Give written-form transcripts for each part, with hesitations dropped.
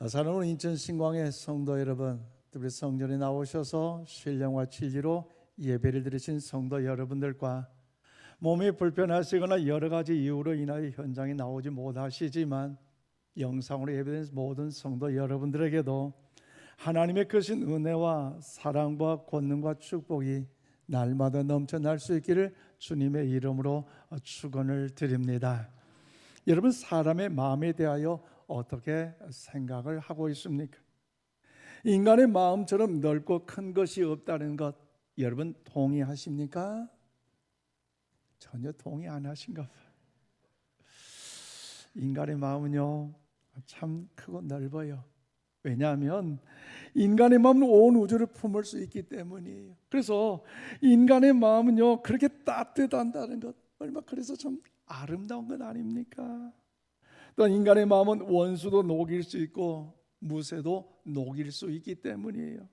사랑하는 인천 신광의 성도 여러분, 특별히 성전에 나오셔서 신령과 진리로 예배를 드리신 성도 여러분들과 몸이 불편하시거나 여러 가지 이유로 인하여 현장에 나오지 못하시지만 영상으로 예배드린 모든 성도 여러분들에게도 하나님의 크신 은혜와 사랑과 권능과 축복이 날마다 넘쳐날 수 있기를 주님의 이름으로 축원을 드립니다. 여러분, 사람의 마음에 대하여 어떻게 생각을 하고 있습니까? 인간의 마음처럼 넓고 큰 것이 없다는 것 여러분 동의하십니까? 전혀 동의 안 하신가 봐요. 인간의 마음은요 참 크고 넓어요. 왜냐하면 인간의 마음은 온 우주를 품을 수 있기 때문이에요. 그래서 인간의 마음은요 그렇게 따뜻하다는 것, 얼마 그래서 참 아름다운 것 아닙니까? 또한 인간의 마음은 원수도 녹일 수 있고 무쇠도 녹일 수 있기 때문이에요.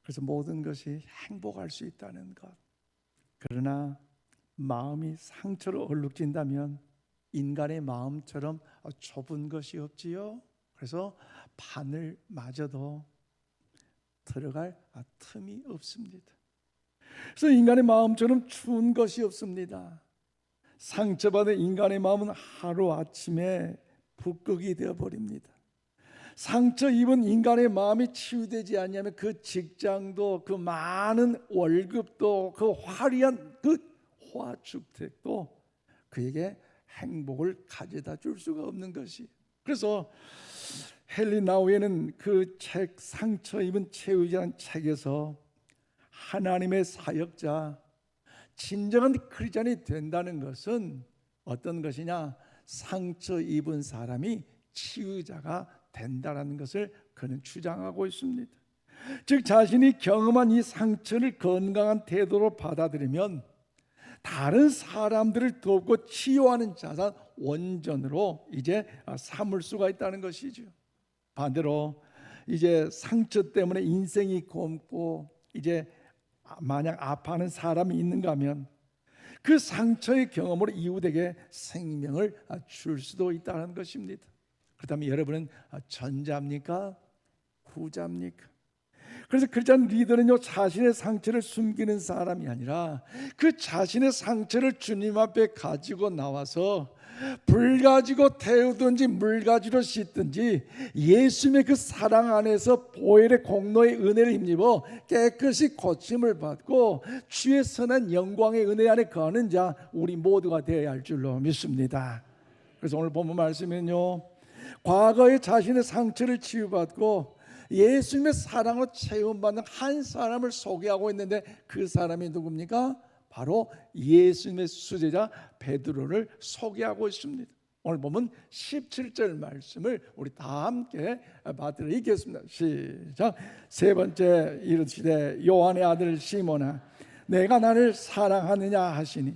그래서 모든 것이 행복할 수 있다는 것. 그러나 마음이 상처로 얼룩진다면 인간의 마음처럼 좁은 것이 없지요. 그래서 바늘마저도 들어갈 틈이 없습니다. 그래서 인간의 마음처럼 추운 것이 없습니다. 상처받은 인간의 마음은 하루아침에 북극이 되어버립니다. 상처 입은 인간의 마음이 치유되지 않냐면 그 직장도, 그 많은 월급도, 그 화려한 그 화주택도 그에게 행복을 가져다 줄 수가 없는 것이. 그래서 헨리 나우에는 그 책 상처 입은 채우자는 책에서 하나님의 사역자, 진정한 크리스찬이 된다는 것은 어떤 것이냐? 상처 입은 사람이 치유자가 된다는 것을 그는 주장하고 있습니다. 즉 자신이 경험한 이 상처를 건강한 태도로 받아들이면 다른 사람들을 돕고 치유하는 자산 원전으로 이제 삼을 수가 있다는 것이죠. 반대로 이제 상처 때문에 인생이 곪고 이제 만약 아파하는 사람이 있는가 하면 그 상처의 경험으로 이웃에게 생명을 줄 수도 있다는 것입니다. 그렇다면 여러분은 전자입니까? 후자입니까? 그래서 크리스찬 리더는요 자신의 상처를 숨기는 사람이 아니라 그 자신의 상처를 주님 앞에 가지고 나와서 불 가지고 태우든지 물 가지고 씻든지 예수님의 그 사랑 안에서 보혈의 공로의 은혜를 힘입어 깨끗이 고침을 받고 주의 선한 영광의 은혜 안에 거하는 자 우리 모두가 되어야 할 줄로 믿습니다. 그래서 오늘 본문 말씀은요 과거에 자신의 상처를 치유받고 예수님의 사랑으로 체험받는 한 사람을 소개하고 있는데 그 사람이 누굽니까? 바로 예수님의 수제자 베드로를 소개하고 있습니다. 오늘 보면 17절 말씀을 우리 다 함께 받들어 읽겠습니다. 시작. 세 번째 이르시되 요한의 아들 시몬아 내가 나를 사랑하느냐 하시니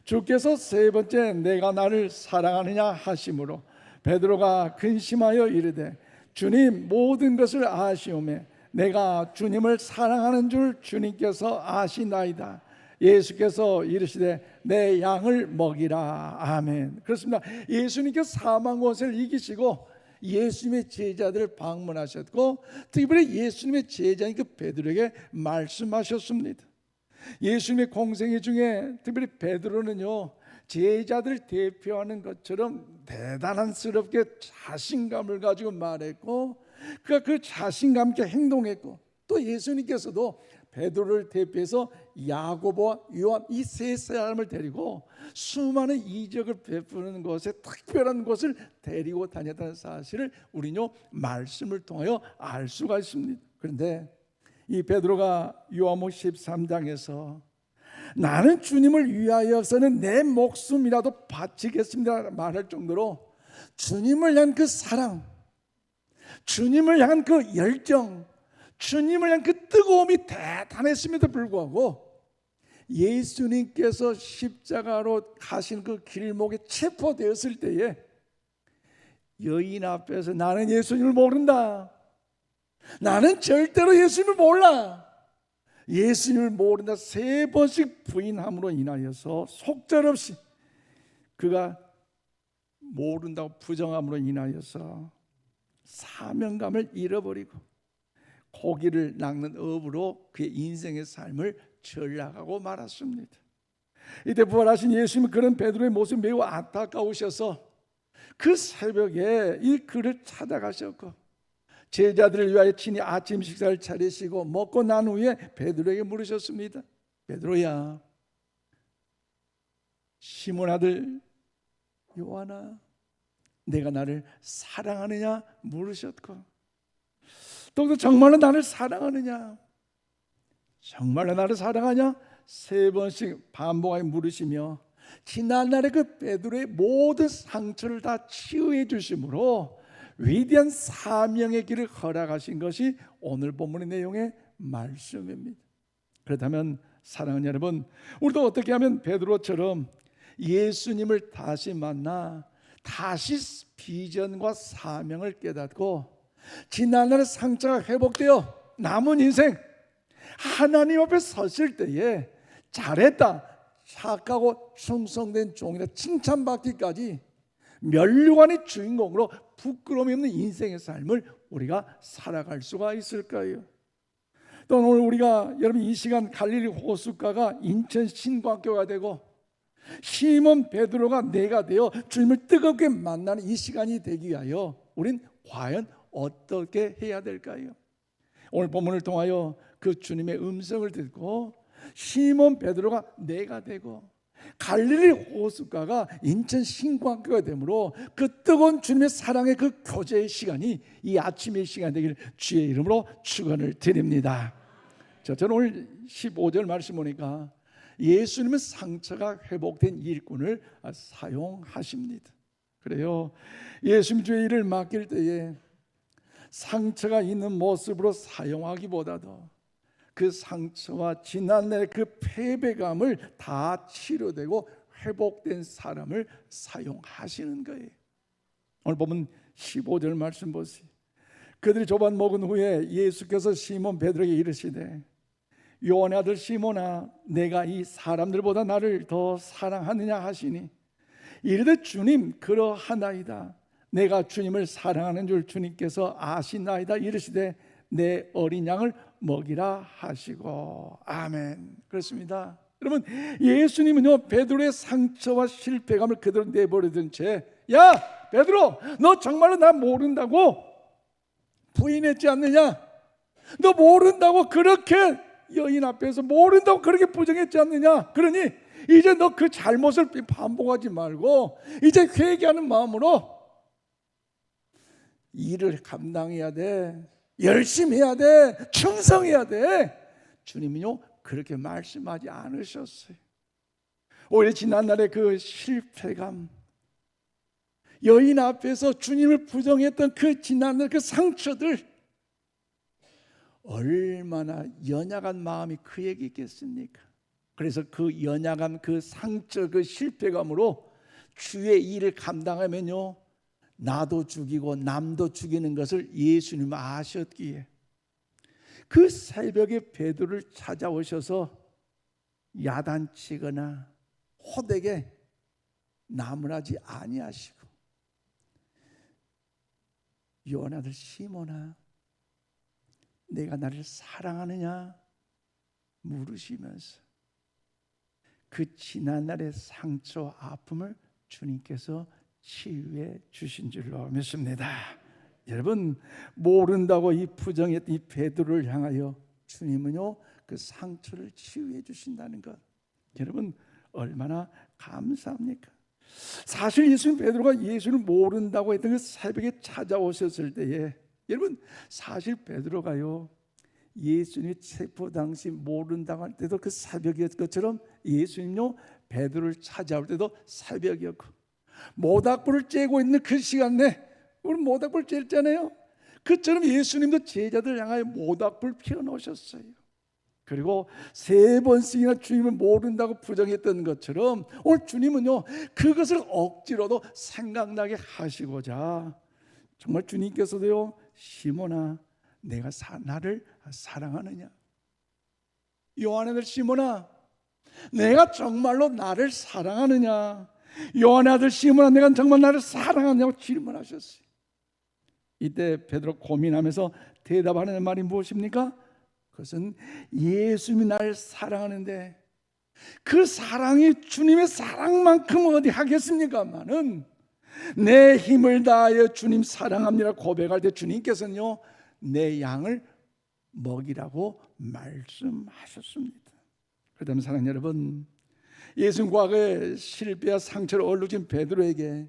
주께서 세 번째 내가 나를 사랑하느냐 하심으로 베드로가 근심하여 이르되 주님 모든 것을 아시오매 내가 주님을 사랑하는 줄 주님께서 아시나이다. 예수께서 이르시되 내 양을 먹이라. 아멘. 그렇습니다. 예수님께서 사망권세를 이기시고 예수님의 제자들을 방문하셨고 특별히 예수님의 제자인 그 베드로에게 말씀하셨습니다. 예수님의 공생애 중에 특별히 베드로는요 제자들 대표하는 것처럼 대단한스럽게 자신감을 가지고 말했고 그가 그 자신감 있게 행동했고 또 예수님께서도 베드로를 대표해서 야고보와 요한 이 세 사람을 데리고 수많은 이적을 베푸는 곳에 특별한 곳을 데리고 다녔다는 사실을 우리는 말씀을 통하여 알 수가 있습니다. 그런데 이 베드로가 요한복음 13장에서 나는 주님을 위하여서는 내 목숨이라도 바치겠습니다 말할 정도로 주님을 향한 그 사랑, 주님을 향한 그 열정, 주님을 향한 그 뜨거움이 대단했음에도 불구하고 예수님께서 십자가로 가신 그 길목에 체포되었을 때에 여인 앞에서 나는 예수님을 모른다, 나는 절대로 예수님을 몰라, 예수님을 모른다 세 번씩 부인함으로 인하여서 속절없이 그가 모른다고 부정함으로 인하여서 사명감을 잃어버리고 고기를 낚는 업으로 그의 인생의 삶을 전락하고 말았습니다. 이때 부활하신 예수님은 그런 베드로의 모습이 매우 안타까우셔서 그 새벽에 이 그를 찾아가셨고 제자들을 위하여 친히 아침 식사를 차리시고 먹고 난 후에 베드로에게 물으셨습니다. 베드로야, 시몬 아들 요한아, 내가 나를 사랑하느냐 물으셨고, 또 정말로 나를 사랑하느냐, 정말로 나를 사랑하냐 세 번씩 반복하게 물으시며 지난날의 그 베드로의 모든 상처를 다 치유해 주심으로 위대한 사명의 길을 허락하신 것이 오늘 본문의 내용의 말씀입니다. 그렇다면 사랑하는 여러분, 우리도 어떻게 하면 베드로처럼 예수님을 다시 만나 다시 비전과 사명을 깨닫고 지난날의 상처가 회복되어 남은 인생 하나님 앞에 서실 때에 잘했다, 착하고 충성된 종이라 칭찬받기까지 면류관의 주인공으로 부끄러움이 없는 인생의 삶을 우리가 살아갈 수가 있을까요? 또 오늘 우리가 여러분 이 시간 갈릴리 호숫가가 인천 신과교가 되고 시몬 베드로가 내가 되어 주님을 뜨겁게 만나는 이 시간이 되기 위하여 우린 과연 어떻게 해야 될까요? 오늘 본문을 통하여 그 주님의 음성을 듣고 시몬 베드로가 내가 되고 갈릴리 호숫가가 인천 신과교가 되므로 그 뜨거운 주님의 사랑의 그 교제의 시간이 이 아침의 시간 되기를 주의 이름으로 축원을 드립니다. 저는 오늘 15절 말씀 보니까 예수님은 상처가 회복된 일꾼을 사용하십니다. 그래요, 예수님 주의 일을 맡길 때에 상처가 있는 모습으로 사용하기보다도 그 상처와 지난날의 그 패배감을 다 치료되고 회복된 사람을 사용하시는 거예요. 오늘 보면 15절 말씀 보세요. 그들이 조반 먹은 후에 예수께서 시몬 베드로에게 이르시되 요한의 아들 시몬아, 내가 이 사람들보다 나를 더 사랑하느냐 하시니 이르되 주님 그러하나이다. 내가 주님을 사랑하는 줄 주님께서 아시나이다. 이르시되 내 어린 양을 먹이라 하시고. 아멘. 그렇습니다. 여러분, 예수님은요 베드로의 상처와 실패감을 그대로 내버려둔 채, 야 베드로, 너 정말로 나 모른다고 부인했지 않느냐? 너 모른다고 그렇게 여인 앞에서 모른다고 그렇게 부정했지 않느냐? 그러니 이제 너 그 잘못을 반복하지 말고 이제 회개하는 마음으로 일을 감당해야 돼. 열심히 해야 돼. 충성해야 돼. 주님은요 그렇게 말씀하지 않으셨어요. 오히려 지난날의 그 실패감, 여인 앞에서 주님을 부정했던 그 지난날 그 상처들, 얼마나 연약한 마음이 그에게 있겠습니까? 그래서 그 연약함, 그 상처, 그 실패감으로 주의 일을 감당하면요 나도 죽이고 남도 죽이는 것을 예수님 아셨기에 그 새벽에 베드로를 찾아오셔서 야단치거나 호되게 나무라지 아니하시고 요한 아들 시몬아, 내가 나를 사랑하느냐 물으시면서 그 지난날의 상처, 아픔을 주님께서 치유해 주신 줄로 믿습니다. 여러분, 모른다고 이 부정했던 이 베드로를 향하여 주님은요 그 상처를 치유해 주신다는 것, 여러분 얼마나 감사합니까? 사실 예수님, 베드로가 예수를 모른다고 했던 그 새벽에 찾아오셨을 때에, 여러분 사실 베드로가요 예수님이 체포 당시 모른다고 할 때도 그 새벽이었을 것처럼 예수님요 베드로를 찾아올 때도 새벽이었고, 모닥불을 쬐고 있는 그 시간에, 우리 모닥불 쬐잖아요. 그처럼 예수님도 제자들 향하여 모닥불 피워놓으셨어요. 그리고 세 번씩이나 주님을 모른다고 부정했던 것처럼 오늘 주님은요 그것을 억지로도 생각나게 하시고자 정말 주님께서도요 시몬아, 내가 나를 사랑하느냐? 요한의 아들 시몬아, 내가 정말로 나를 사랑하느냐? 요한의 아들 시몬아, 내가 정말 나를 사랑하냐고 질문하셨어요. 이때 베드로 고민하면서 대답하는 말이 무엇입니까? 그것은 예수님이 나를 사랑하는데 그 사랑이 주님의 사랑만큼 어디 하겠습니까마는 내 힘을 다하여 주님 사랑합니다 고백할 때 주님께서는요, 내 양을 먹이라고 말씀하셨습니다. 그렇다면 사랑하는 여러분, 예수님 과거에 실패와 상처를 얼룩진 베드로에게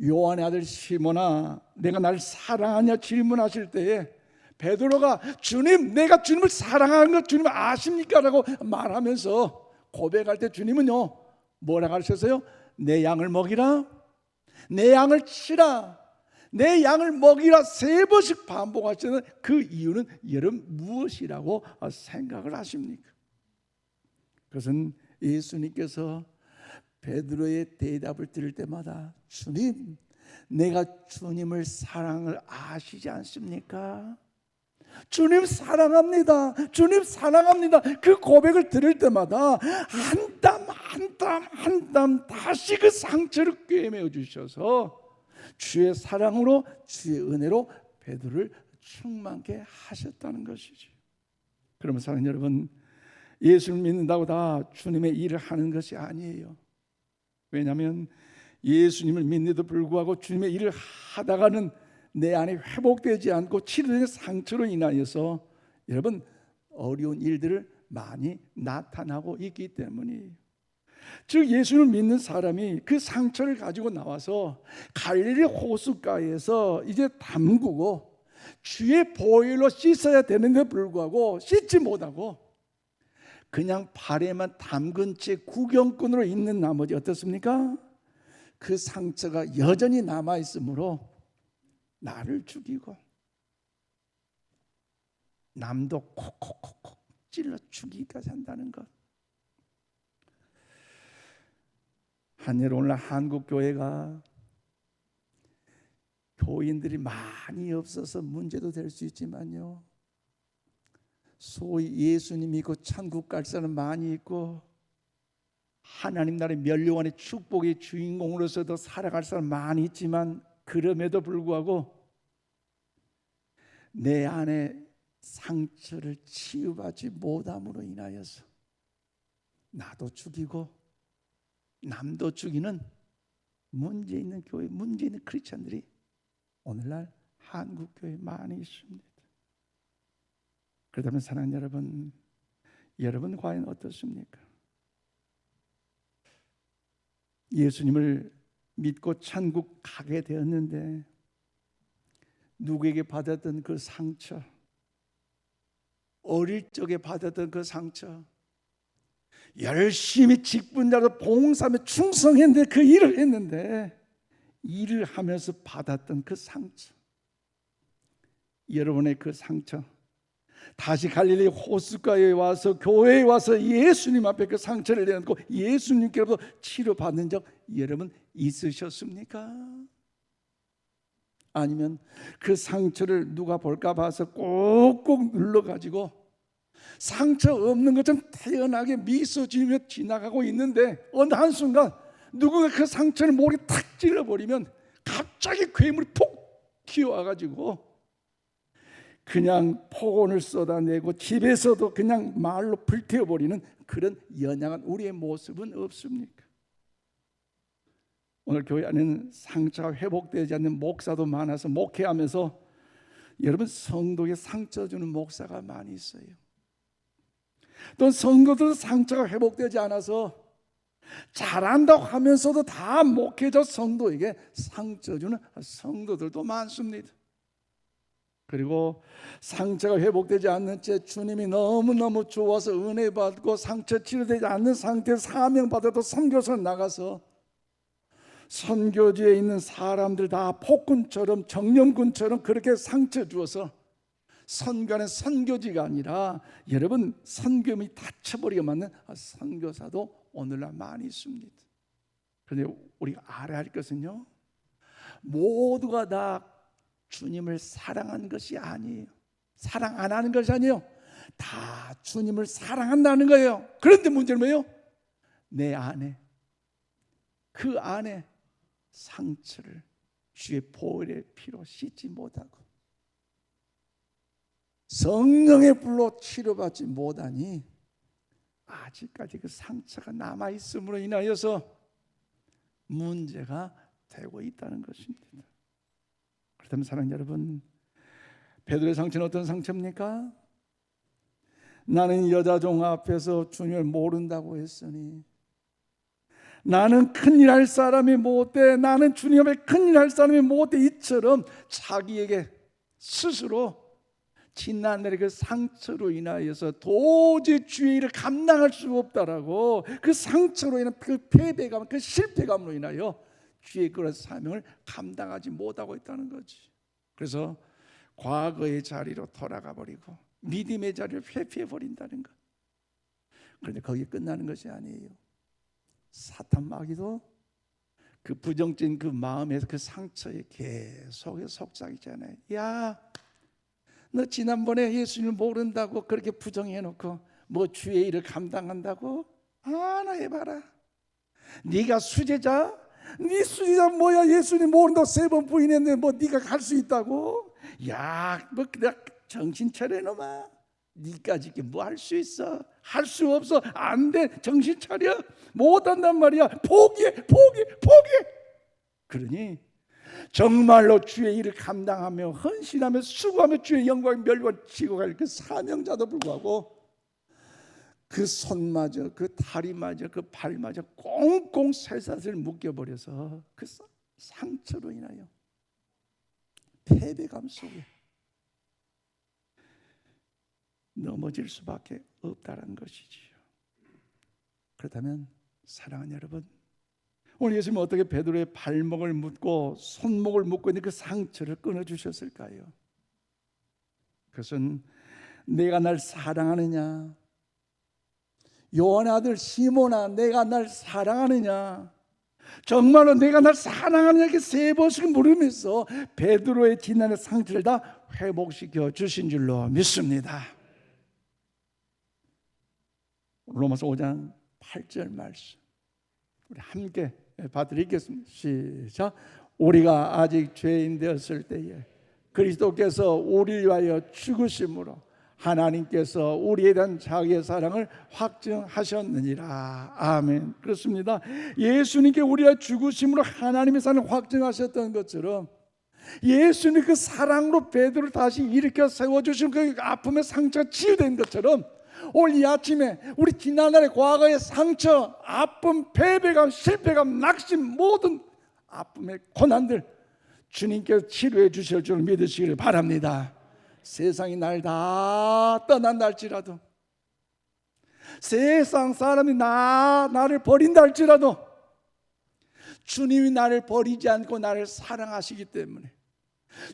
요한의 아들 시몬아, 내가 나를 사랑하냐 질문하실 때에 베드로가 주님, 내가 주님을 사랑하는 것 주님 아십니까? 라고 말하면서 고백할 때 주님은요, 뭐라고 하셨어요? 내 양을 먹이라, 내 양을 치라, 내 양을 먹이라 3번씩 반복하시는 그 이유는 여러분 무엇이라고 생각을 하십니까? 그것은 예수님께서 베드로의 대답을 들을 때마다 주님, 내가 주님을 사랑을 아시지 않습니까? 주님 사랑합니다, 주님 사랑합니다, 그 고백을 들을 때마다 한 땀 한 땀 한 땀 다시 그 상처를 꿰매어 주셔서 주의 사랑으로, 주의 은혜로 베드로를 충만케 하셨다는 것이죠. 그러면 사랑하는 여러분, 예수를 믿는다고 다 주님의 일을 하는 것이 아니에요. 왜냐하면 예수님을 믿는데도 불구하고 주님의 일을 하다가는 내 안에 회복되지 않고 치료된 상처로 인하여서 여러분 어려운 일들을 많이 나타나고 있기 때문이에요. 즉 예수를 믿는 사람이 그 상처를 가지고 나와서 갈릴리 호숫가에서 이제 담그고 주의 보혈로 씻어야 되는데 불구하고 씻지 못하고 그냥 발에만 담근 채 구경꾼으로 있는 나머지 어떻습니까? 그 상처가 여전히 남아있으므로 나를 죽이고 남도 콕콕콕콕 찔러 죽이기까지 한다는 것. 한일 오늘날 한국 교회가 교인들이 많이 없어서 문제도 될 수 있지만요, 소위 예수님 믿고 천국 갈 사람 많이 있고 하나님 나라의 면류관의 축복의 주인공으로서도 살아갈 사람 많이 있지만 그럼에도 불구하고 내 안에 상처를 치유받지 못함으로 인하여서 나도 죽이고 남도 죽이는 문제 있는 교회, 문제 있는 크리스찬들이 오늘날 한국 교회에 많이 있습니다. 그렇다면 사랑하는 여러분, 여러분 과연 어떻습니까? 예수님을 믿고 천국 가게 되었는데 누구에게 받았던 그 상처, 어릴 적에 받았던 그 상처, 열심히 직분자로 봉사하며 충성했는데 그 일을 했는데 일을 하면서 받았던 그 상처, 여러분의 그 상처, 다시 갈릴리 호숫가에 와서 교회에 와서 예수님 앞에 그 상처를 내놓고 예수님께로부터 치료받는 적 여러분 있으셨습니까? 아니면 그 상처를 누가 볼까 봐서 꼭꼭 눌러가지고 상처 없는 것처럼 태연하게 미소 지으며 지나가고 있는데 어느 한순간 누군가 그 상처를 목에 탁 찔러버리면 갑자기 괴물이 톡 튀어와가지고 그냥 폭언을 쏟아내고 집에서도 그냥 말로 불태워버리는 그런 연약한 우리의 모습은 없습니까? 오늘 교회 안에는 상처가 회복되지 않는 목사도 많아서 목회하면서 여러분 성도에게 상처 주는 목사가 많이 있어요. 또 성도들도 상처가 회복되지 않아서 잘한다고 하면서도 다 목회자 성도에게 상처 주는 성도들도 많습니다. 그리고 상처가 회복되지 않는 채 주님이 너무너무 좋아서 은혜 받고 상처 치료되지 않는 상태에서 사명 받아도 선교사 나가서 선교지에 있는 사람들 다 폭군처럼 정령군처럼 그렇게 상처 주어서 선교하는 선교지가 아니라 여러분 선교미 다쳐버리게 만든 선교사도 오늘날 많이 있습니다. 그런데 우리가 알아야 할 것은요, 모두가 다 주님을 사랑하는 것이 아니에요. 사랑 안 하는 것이 아니에요. 다 주님을 사랑한다는 거예요. 그런데 문제는 뭐예요? 내 안에 그 안에 상처를 주의 보혈의 피로 씻지 못하고 성령의 불로 치료받지 못하니 아직까지 그 상처가 남아있음으로 인하여서 문제가 되고 있다는 것입니다. 그렇다면 사랑하는 여러분, 베드로의 상처는 어떤 상처입니까? 나는 여자종 앞에서 주님을 모른다고 했으니 나는 큰일 할 사람이 못돼, 나는 주님 앞에 큰일 할 사람이 못돼, 이처럼 자기에게 스스로 지난날의 그 상처로 인하여서 도저히 주의 일을 감당할 수 없다라고, 그 상처로 인한 그 패배감, 그 실패감으로 인하여 주의 그런 사명을 감당하지 못하고 있다는 거지. 그래서 과거의 자리로 돌아가 버리고 믿음의 자리를 회피해 버린다는 것. 그런데 거기 끝나는 것이 아니에요. 사탄 마귀도 그 부정적인 그 마음에서 그 상처에 계속 속삭이잖아요. 야, 너 지난번에 예수님을 모른다고 그렇게 부정해놓고 뭐 주의 일을 감당한다고? 나 해봐라. 네가 수제자? 네 수제자 뭐야? 예수님 모른다고 3번 부인했는데 뭐 네가 갈 수 있다고? 야, 뭐 내가 정신 차려 놈아. 네까지 뭐 할 수 있어? 할 수 없어. 안 돼. 정신 차려. 못한단 말이야. 포기해. 그러니 정말로 주의 일을 감당하며 헌신하며 수고하며 주의 영광의 멸관 지고 갈 그 사명자도 불구하고 그 손마저, 그 다리마저, 그 발마저 꽁꽁 쇠사슬 묶여버려서 그 상처로 인하여 패배감 속에 넘어질 수밖에 없다는 것이지요. 그렇다면 사랑하는 여러분, 오늘 예수님은 어떻게 베드로의 발목을 묶고 손목을 묶고 있는 그 상처를 끊어주셨을까요? 그것은 내가 날 사랑하느냐, 요한의 아들 시몬아 내가 날 사랑하느냐, 정말로 내가 날 사랑하느냐, 이렇게 3번씩 물으면서 베드로의 지난의 상처를 다 회복시켜 주신 줄로 믿습니다. 로마서 5장 8절 말씀 우리 함께 받드리겠습니다. 시작. 우리가 아직 죄인 되었을 때에 그리스도께서 우리를 위하여 죽으심으로 하나님께서 우리에 대한 자기의 사랑을 확증하셨느니라. 아멘. 그렇습니다. 예수님께 우리가 죽으심으로 하나님의 사랑을 확증하셨던 것처럼 예수님 그 사랑으로 베드로를 다시 일으켜 세워주신 그 아픔의 상처가 치유된 것처럼 오늘 이 아침에 우리 지난날의 과거의 상처, 아픔, 패배감, 실패감, 낙심, 모든 아픔의 고난들 주님께서 치료해 주실 줄 믿으시기를 바랍니다. 세상이 날 다 떠난다 할지라도, 세상 사람이 나를 버린다 할지라도 주님이 나를 버리지 않고 나를 사랑하시기 때문에,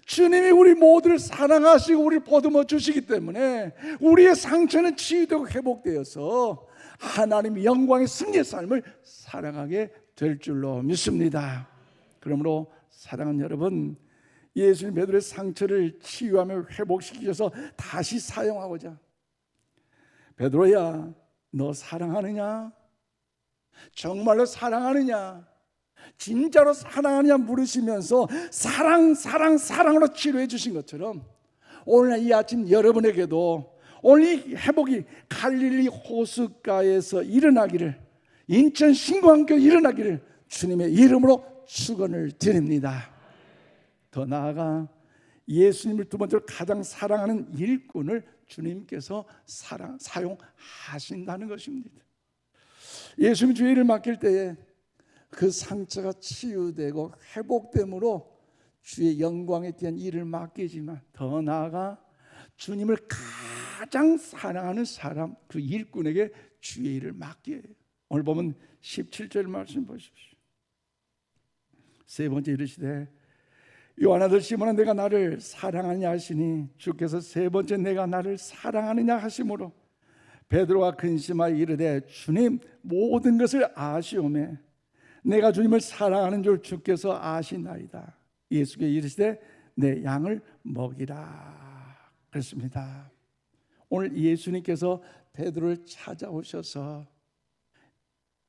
주님이 우리 모두를 사랑하시고 우리를 보듬어 주시기 때문에 우리의 상처는 치유되고 회복되어서 하나님의 영광의 승리의 삶을 살아가게 될 줄로 믿습니다. 그러므로 사랑하는 여러분, 예수님 베드로의 상처를 치유하며 회복시키셔서 다시 사용하고자, 베드로야 너 사랑하느냐? 정말로 사랑하느냐? 진짜로 사랑하느냐 물으시면서 사랑으로 치료해 주신 것처럼 오늘 이 아침 여러분에게도 오늘 이 회복이 갈릴리 호숫가에서 일어나기를, 인천 신광교 일어나기를 주님의 이름으로 축원을 드립니다. 더 나아가 예수님을 두 번째로 가장 사랑하는 일꾼을 주님께서 사용하신다는 것입니다. 예수님 주의 일을 맡길 때에 그 상처가 치유되고 회복됨으로 주의 영광에 대한 일을 맡기지만 더 나아가 주님을 가장 사랑하는 사람, 그 일꾼에게 주의 일을 맡겨요. 오늘 보면 17절 말씀 보십시오. 세 번째 이르시되 요한 아들 시몬아 내가 나를 사랑하느냐 하시니 주께서 세 번째 내가 나를 사랑하느냐 하심으로 베드로가 근심하여 이르되 주님 모든 것을 아시오매 내가 주님을 사랑하는 줄 주께서 아시나이다. 예수께 이르시되 내 양을 먹이라 그랬습니다. 오늘 예수님께서 베드로를 찾아오셔서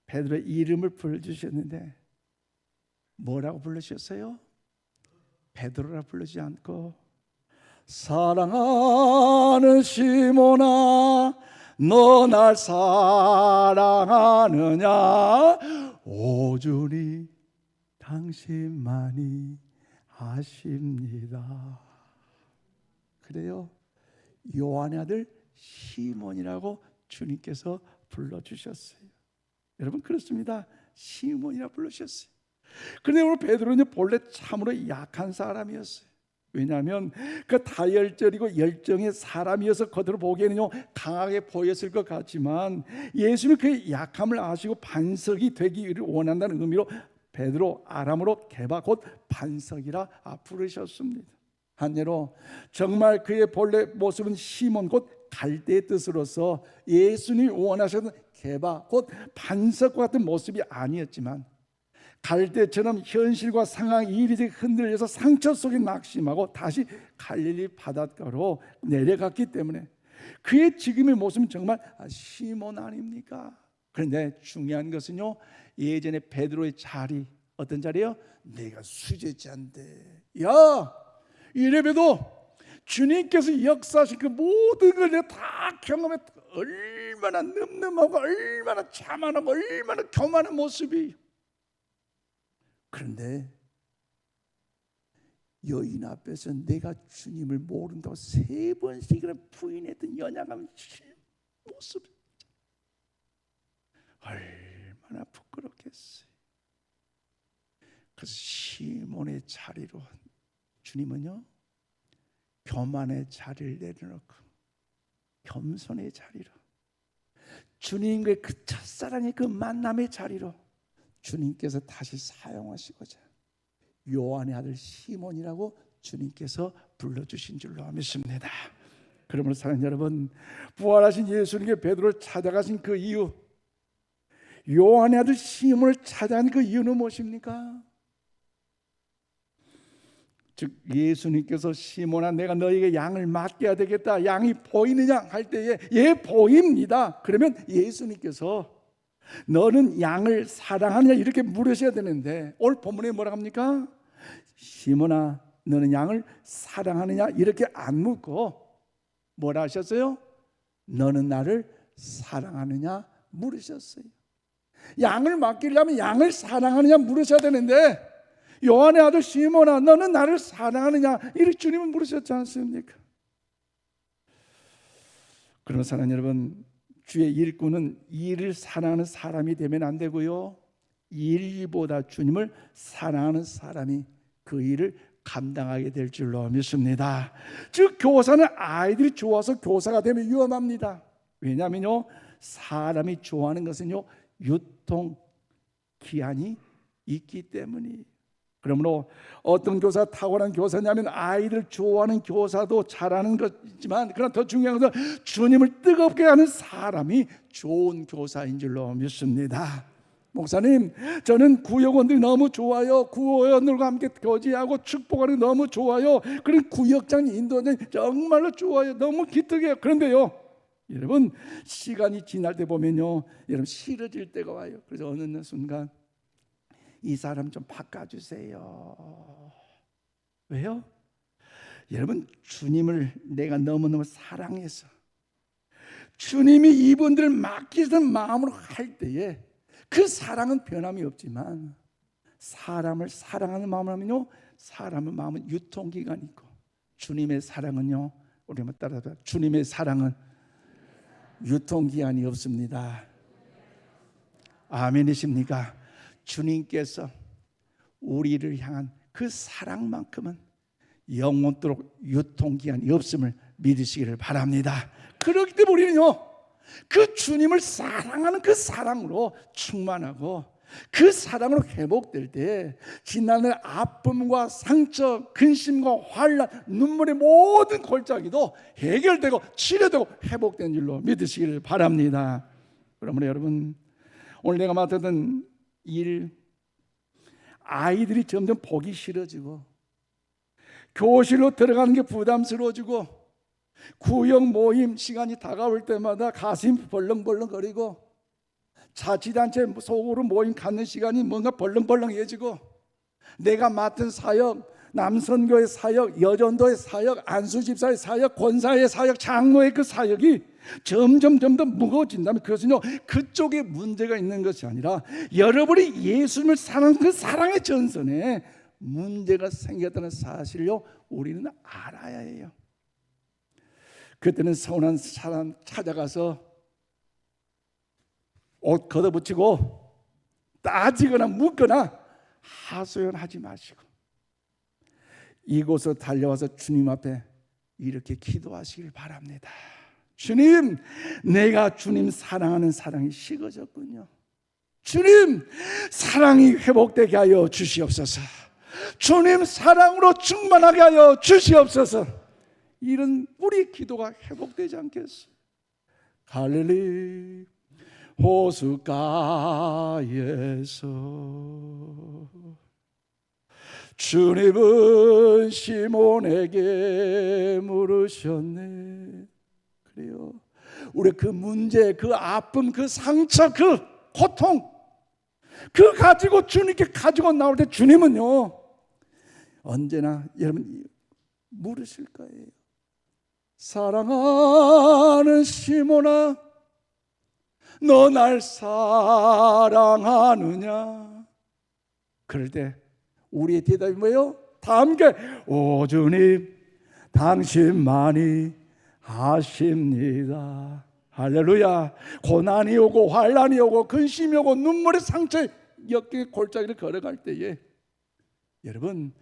베드로의 이름을 불러주셨는데 뭐라고 부르셨어요? 베드로라 부르지 않고 사랑하는 시몬아 너 날 사랑하느냐 오주니 당신만이 아십니다. 그래요. 요한의 아들 시몬이라고 주님께서 불러주셨어요. 여러분 그렇습니다. 시몬이라 불러주셨어요. 그런데 오늘 베드로는 본래 참으로 약한 사람이었어요. 왜냐하면 그 다혈질이고 열정의 사람이어서 겉으로 보기에는요 강하게 보였을 것 같지만 예수님은 그의 약함을 아시고 반석이 되기를 원한다는 의미로 베드로 아람어로 게바 곧 반석이라 부르셨습니다. 한예로 정말 그의 본래 모습은 시몬 곧 갈대의 뜻으로서 예수님이 원하셨던 게바 곧 반석과 같은 모습이 아니었지만 갈대처럼 현실과 상황이 이리저리 흔들려서 상처 속에 낙심하고 다시 갈릴리 바닷가로 내려갔기 때문에 그의 지금의 모습은 정말 시몬 아닙니까? 그런데 중요한 것은요 예전에 베드로의 자리 어떤 자리요? 내가 수제자인데 야 이래봬도 주님께서 역사하신 그 모든 걸 내가 다 경험해 얼마나 늠름하고 얼마나 자만하고 얼마나 교만한 모습이 그런데 여인 앞에서 내가 주님을 모른다고 3번씩이나 부인했던 연약한 모습 얼마나 부끄럽겠어요. 그래서 시몬의 자리로 주님은요 교만의 자리를 내려놓고 겸손의 자리로 주님과의 그 첫사랑의 그 만남의 자리로 주님께서 다시 사용하시고자 요한의 아들 시몬이라고 주님께서 불러주신 줄로 믿습니다. 그러므로 사랑하는 여러분 부활하신 예수님께 베드로를 찾아가신 그 이유 요한의 아들 시몬을 찾아간 그 이유는 무엇입니까? 즉 예수님께서 시몬아 내가 너에게 양을 맡겨야 되겠다 양이 보이느냐 할 때에 예 보입니다. 그러면 예수님께서 너는 양을 사랑하느냐 이렇게 물으셔야 되는데 오늘 본문에 뭐라고 합니까? 시몬아 너는 양을 사랑하느냐 이렇게 안 묻고 뭐라 하셨어요? 너는 나를 사랑하느냐 물으셨어요. 양을 맡기려면 양을 사랑하느냐 물으셔야 되는데 요한의 아들 시몬아 너는 나를 사랑하느냐 이렇게 주님은 물으셨지 않습니까? 그러면 사랑하는 여러분 주의 일꾼은 일을 사랑하는 사람이 되면 안 되고요 일보다 주님을 사랑하는 사람이 그 일을 감당하게 될 줄로 믿습니다. 즉 교사는 아이들이 좋아서 교사가 되면 위험합니다. 왜냐하면요 사람이 좋아하는 것은요 유통기한이 있기 때문이에요. 그러므로 어떤 교사가 탁월한 교사냐면 아이들 좋아하는 교사도 잘하는 것이지만 그러나 더 중요한 것은 주님을 뜨겁게 하는 사람이 좋은 교사인 줄로 믿습니다. 목사님 저는 구역원들이 너무 좋아요. 구역원들과 함께 교제하고 축복하는 게 너무 좋아요. 그런 구역장 인도는 정말로 좋아요. 너무 기특해요. 그런데요 여러분 시간이 지날 때 보면요 여러분 싫어질 때가 와요. 그래서 어느 순간 이 사람 좀 바꿔주세요. 왜요? 여러분 주님을 내가 너무너무 사랑해서 주님이 이분들을 맡기던 마음으로 할 때에 그 사랑은 변함이 없지만 사람을 사랑하는 마음을 하면요 사람의 마음은 유통기간이 있고 주님의 사랑은요 우리 한번 따라서 주님의 사랑은 유통기한이 없습니다. 아멘이십니까? 주님께서 우리를 향한 그 사랑만큼은 영원토록 유통기한이 없음을 믿으시기를 바랍니다. 그렇기 때문에 우리는요 그 주님을 사랑하는 그 사랑으로 충만하고 그 사랑으로 회복될 때 지난날 아픔과 상처, 근심과 환난, 눈물의 모든 골짜기도 해결되고 치료되고 회복된 줄로 믿으시기를 바랍니다. 그러므로 여러분 오늘 내가 맡았던 일 아이들이 점점 보기 싫어지고 교실로 들어가는 게 부담스러워지고 구역 모임 시간이 다가올 때마다 가슴이 벌렁벌렁거리고 자치단체 속으로 모임 갖는 시간이 뭔가 벌렁벌렁해지고 내가 맡은 사역, 남선교의 사역, 여전도의 사역, 안수집사의 사역, 권사의 사역, 장로의 그 사역이 점점 무거워진다면 그것은요, 그쪽에 문제가 있는 것이 아니라 여러분이 예수님을 사랑하는 그 사랑의 전선에 문제가 생겼다는 사실을요, 우리는 알아야 해요. 그때는 서운한 사람 찾아가서 옷 걷어붙이고 따지거나 묻거나 하소연하지 마시고 이곳으로 달려와서 주님 앞에 이렇게 기도하시길 바랍니다. 주님, 내가 주님 사랑하는 사랑이 식어졌군요. 주님, 사랑이 회복되게 하여 주시옵소서. 주님, 사랑으로 충만하게 하여 주시옵소서. 이런 우리 기도가 회복되지 않겠어요? 갈릴리 호숫가에서 주님은 시몬에게 물으셨네. 그래요. 우리 그 문제, 그 아픔, 그 상처, 그 고통, 그 가지고 주님께 가지고 나올 때 주님은요, 언제나 여러분 물으실 거예요. 사랑하는 시몬아, 너 날 사랑하느냐? 그럴 때 우리의 대답이 뭐예요? 다 함께 오 주님, 당신만이 아십니다. 할렐루야. 고난이 오고 환난이 오고 근심이 오고 눈물의 상처에 역경의 골짜기를 걸어갈 때에 여러분,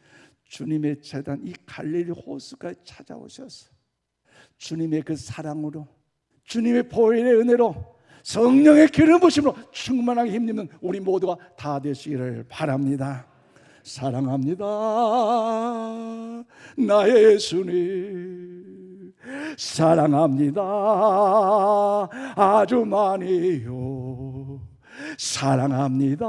주님의 재단 이 갈릴리 호수까지 찾아오셔서 주님의 그 사랑으로, 주님의 보혈의 은혜로, 성령의 기름 부심으로 충만하게 힘입는 우리 모두가 다 되시기를 바랍니다. 사랑합니다, 나의 예수님. 사랑합니다, 아주 많이요. 사랑합니다.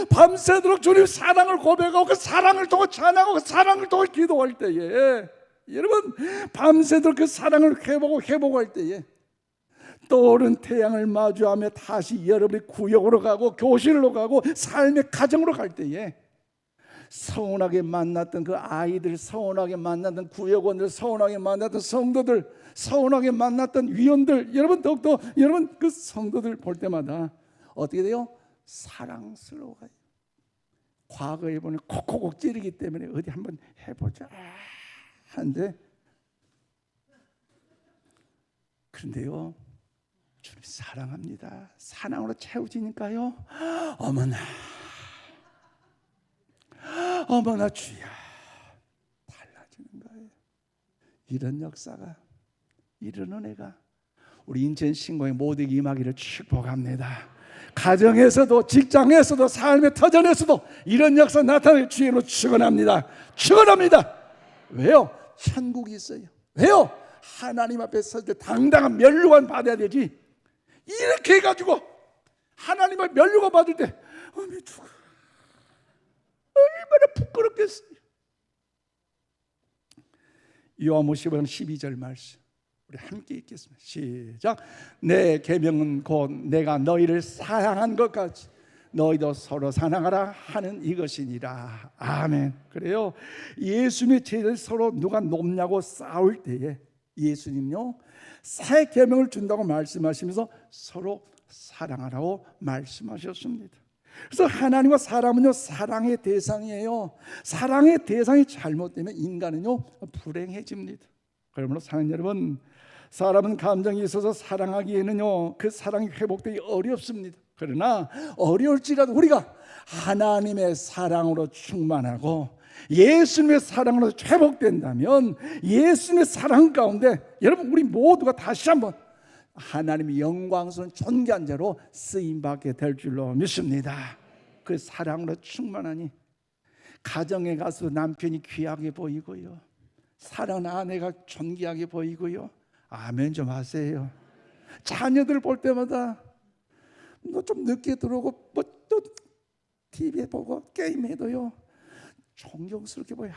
밤새도록 주님 사랑을 고백하고 그 사랑을 통해 찬양하고 그 사랑을 통해 기도할 때에 여러분, 밤새도록 그 사랑을 회복할 때에 떠오른 태양을 마주하며 다시 여러분이 구역으로 가고 교실로 가고 삶의 가정으로 갈 때에 서운하게 만났던 그 아이들, 서운하게 만났던 구역원들, 서운하게 만났던 성도들, 서운하게 만났던 위원들, 여러분 더욱더 여러분 그 성도들 볼 때마다 어떻게 돼요? 사랑스러워요. 과거에 보면 콕콕콕 찌르기 때문에 어디 한번 해보자 한데, 그런데요, 주님 사랑합니다. 사랑으로 채워지니까요, 어머나 주야, 달라지는 거예요. 이런 역사가, 이런 은혜가 우리 인천 신공의 모두에게 임하기를 축복합니다. 가정에서도, 직장에서도, 삶의 터전에서도 이런 역사 나타나길 주의로 축원합니다. 축원합니다. 왜요? 천국이 있어요. 왜요? 하나님 앞에 설 때 당당한 면류관 받아야 되지, 이렇게 해가지고 하나님 앞에 면류관 받을 때 죽어, 얼마나 부끄럽겠어요. 요한복음 15장 12절 말씀 우리 함께 읽겠습니다. 시작. 내 계명은 곧 내가 너희를 사랑한 것 같이 너희도 서로 사랑하라 하는 이것이니라. 아멘. 그래요. 예수님의 제자들 서로 누가 높냐고 싸울 때에 예수님요, 새 계명을 준다고 말씀하시면서 서로 사랑하라고 말씀하셨습니다. 그래서 하나님과 사람은요, 사랑의 대상이에요. 사랑의 대상이 잘못되면 인간은요, 불행해집니다. 그러므로 사랑하는 여러분, 사람은 감정이 있어서 사랑하기에는요, 그 사랑이 회복되기 어렵습니다. 그러나 어려울지라도 우리가 하나님의 사랑으로 충만하고 예수님의 사랑으로 회복된다면, 예수님의 사랑 가운데 여러분 우리 모두가 다시 한번 하나님의 영광스러운 존귀한 자로 쓰임받게 될 줄로 믿습니다. 그 사랑으로 충만하니 가정에 가서 남편이 귀하게 보이고요, 사랑하는 아내가 존귀하게 보이고요. 아멘 좀 하세요. 자녀들 볼 때마다 뭐 좀 늦게 들어오고 뭐 또 TV에 보고 게임해도요 존경스럽게 보여.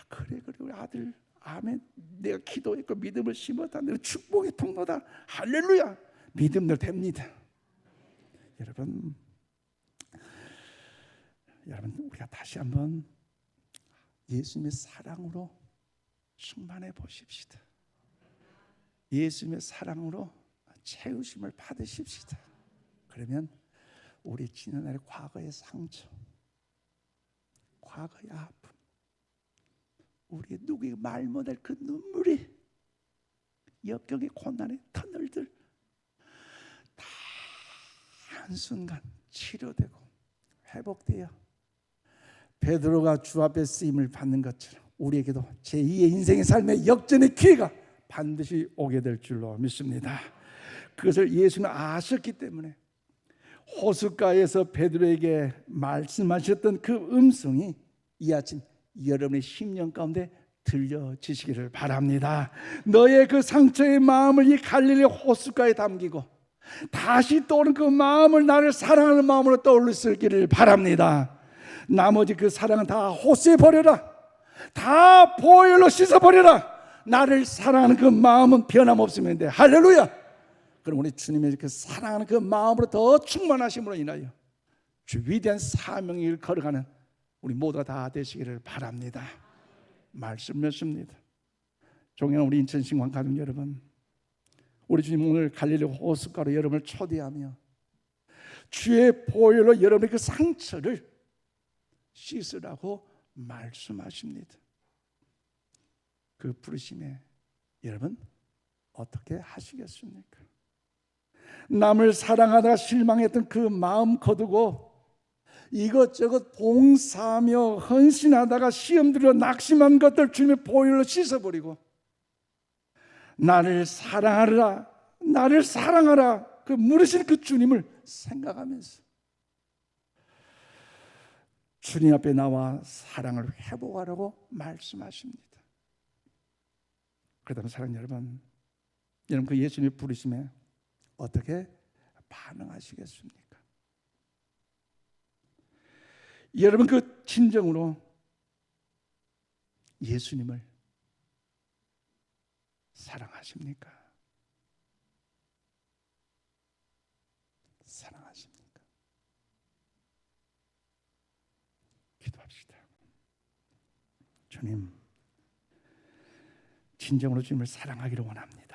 그래 우리 아들, 아멘, 내가 기도했고 믿음을 심었다, 내가 축복의 통로다, 할렐루야, 믿음들 됩니다. 여러분, 여러분, 우리가 다시 한번 예수님의 사랑으로 충만해 보십시다. 예수님의 사랑으로 채우심을 받으십시다. 그러면 우리 지난날의 과거의 상처, 과거의 아픔, 우리 누구에게 말 못할 그 눈물이, 역경의 고난의 터널들 다 한순간 치료되고 회복되어 베드로가 주 앞에 쓰임을 받는 것처럼 우리에게도 제2의 인생의 삶의 역전의 기회가 반드시 오게 될 줄로 믿습니다. 그것을 예수는 아셨기 때문에 호숫가에서 베드로에게 말씀하셨던 그 음성이 이 아침 여러분의 심령 가운데 들려지시기를 바랍니다. 너의 그 상처의 마음을 이 갈릴리 호숫가에 담기고 다시 떠오른 그 마음을 나를 사랑하는 마음으로 떠올릴 수 있기를 바랍니다. 나머지 그 사랑은 다 호수에 버려라. 다 보혈로 씻어버려라. 나를 사랑하는 그 마음은 변함없으면 돼. 할렐루야. 그럼 우리 주님의 그 사랑하는 그 마음으로 더 충만하심으로 인하여 주 위대한 사명의 길을 걸어가는 우리 모두가 다 되시기를 바랍니다. 말씀 맺습니다. 존경하는 우리 인천신광 가족 여러분, 우리 주님 오늘 갈릴리 호숫가로 여러분을 초대하며 주의 보혈로 여러분의 그 상처를 씻으라고 말씀하십니다. 그 부르심에 여러분 어떻게 하시겠습니까? 남을 사랑하다가 실망했던 그 마음 거두고 이것저것 봉사하며 헌신하다가 시험 들여 낙심한 것들 주님의 보혈로 씻어버리고 나를 사랑하라, 나를 사랑하라, 그 물으신 그 주님을 생각하면서 주님 앞에 나와 사랑을 회복하라고 말씀하십니다. 그렇다면 사랑하는 여러분, 여러분 그 예수님의 부르심에 어떻게 반응하시겠습니까? 여러분 그 진정으로 예수님을 사랑하십니까? 사랑하십니까? 기도합시다. 주님, 진정으로 주님을 사랑하기를 원합니다.